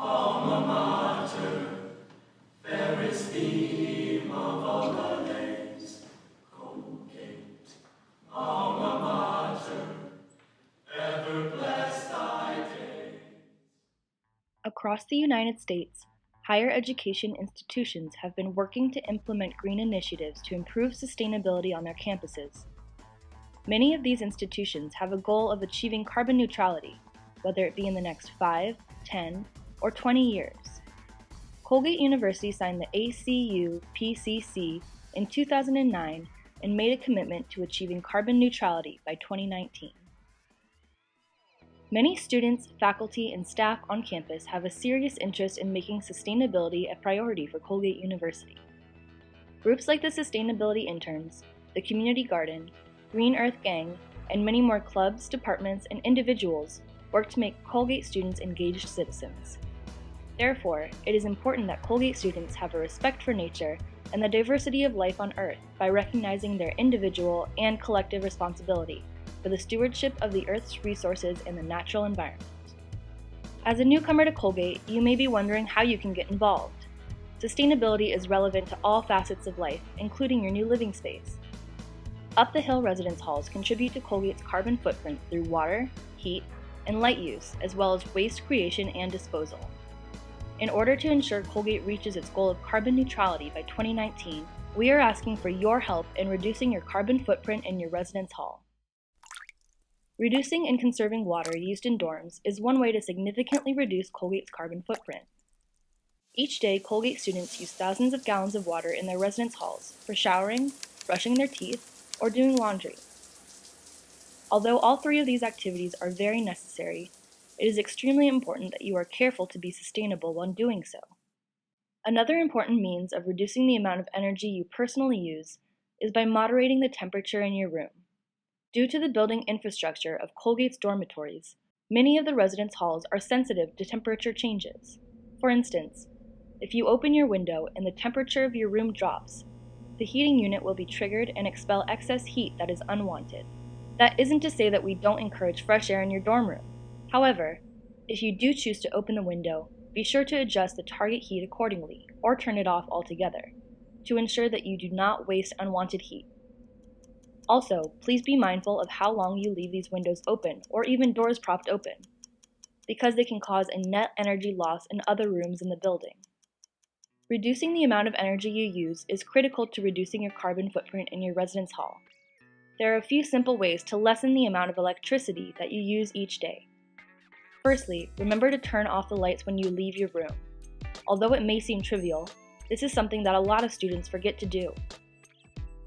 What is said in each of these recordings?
Alma mater, fairest theme of all the days. Colgate, alma mater, ever bless thy days. Across the United States, higher education institutions have been working to implement green initiatives to improve sustainability on their campuses. Many of these institutions have a goal of achieving carbon neutrality, whether it be in the next 5, 10, or 20 years. Colgate University signed the ACU-PCC in 2009 and made a commitment to achieving carbon neutrality by 2019. Many students, faculty, and staff on campus have a serious interest in making sustainability a priority for Colgate University. Groups like the Sustainability Interns, the Community Garden, Green Earth Gang, and many more clubs, departments, and individuals work to make Colgate students engaged citizens. Therefore, it is important that Colgate students have a respect for nature and the diversity of life on Earth by recognizing their individual and collective responsibility for the stewardship of the Earth's resources and the natural environment. As a newcomer to Colgate, you may be wondering how you can get involved. Sustainability is relevant to all facets of life, including your new living space. Up the Hill residence halls contribute to Colgate's carbon footprint through water, heat, and light use, as well as waste creation and disposal. In order to ensure Colgate reaches its goal of carbon neutrality by 2019, we are asking for your help in reducing your carbon footprint in your residence hall. Reducing and conserving water used in dorms is one way to significantly reduce Colgate's carbon footprint. Each day, Colgate students use thousands of gallons of water in their residence halls for showering, brushing their teeth, or doing laundry. Although all three of these activities are very necessary, it is extremely important that you are careful to be sustainable when doing so. Another important means of reducing the amount of energy you personally use is by moderating the temperature in your room. Due to the building infrastructure of Colgate's dormitories, many of the residence halls are sensitive to temperature changes. For instance, if you open your window and the temperature of your room drops, the heating unit will be triggered and expel excess heat that is unwanted. That isn't to say that we don't encourage fresh air in your dorm room. However, if you do choose to open the window, be sure to adjust the target heat accordingly or turn it off altogether to ensure that you do not waste unwanted heat. Also, please be mindful of how long you leave these windows open or even doors propped open, because they can cause a net energy loss in other rooms in the building. Reducing the amount of energy you use is critical to reducing your carbon footprint in your residence hall. There are a few simple ways to lessen the amount of electricity that you use each day. Firstly, remember to turn off the lights when you leave your room. Although it may seem trivial, this is something that a lot of students forget to do.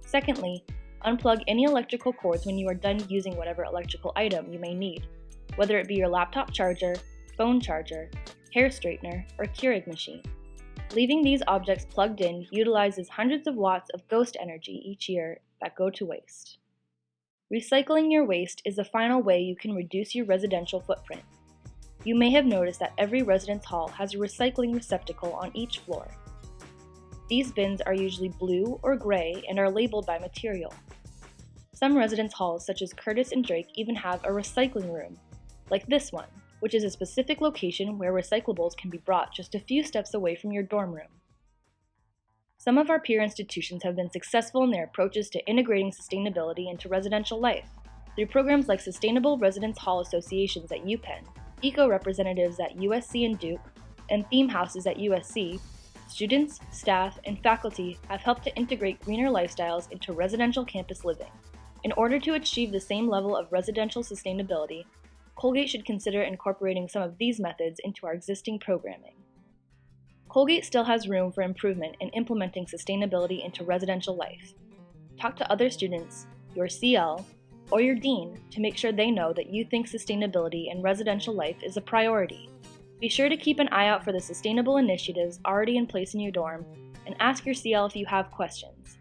Secondly, unplug any electrical cords when you are done using whatever electrical item you may need, whether it be your laptop charger, phone charger, hair straightener, or Keurig machine. Leaving these objects plugged in utilizes hundreds of watts of ghost energy each year that go to waste. Recycling your waste is the final way you can reduce your residential footprint. You may have noticed that every residence hall has a recycling receptacle on each floor. These bins are usually blue or gray and are labeled by material. Some residence halls, such as Curtis and Drake, even have a recycling room, like this one, which is a specific location where recyclables can be brought just a few steps away from your dorm room. Some of our peer institutions have been successful in their approaches to integrating sustainability into residential life through programs like Sustainable Residence Hall Associations at UPenn, eco-representatives at USC and Duke, and theme houses at USC. Students, staff, and faculty have helped to integrate greener lifestyles into residential campus living. In order to achieve the same level of residential sustainability, Colgate should consider incorporating some of these methods into our existing programming. Colgate still has room for improvement in implementing sustainability into residential life. Talk to other students, your CL, or your dean to make sure they know that you think sustainability in residential life is a priority. Be sure to keep an eye out for the sustainable initiatives already in place in your dorm, and ask your CL if you have questions.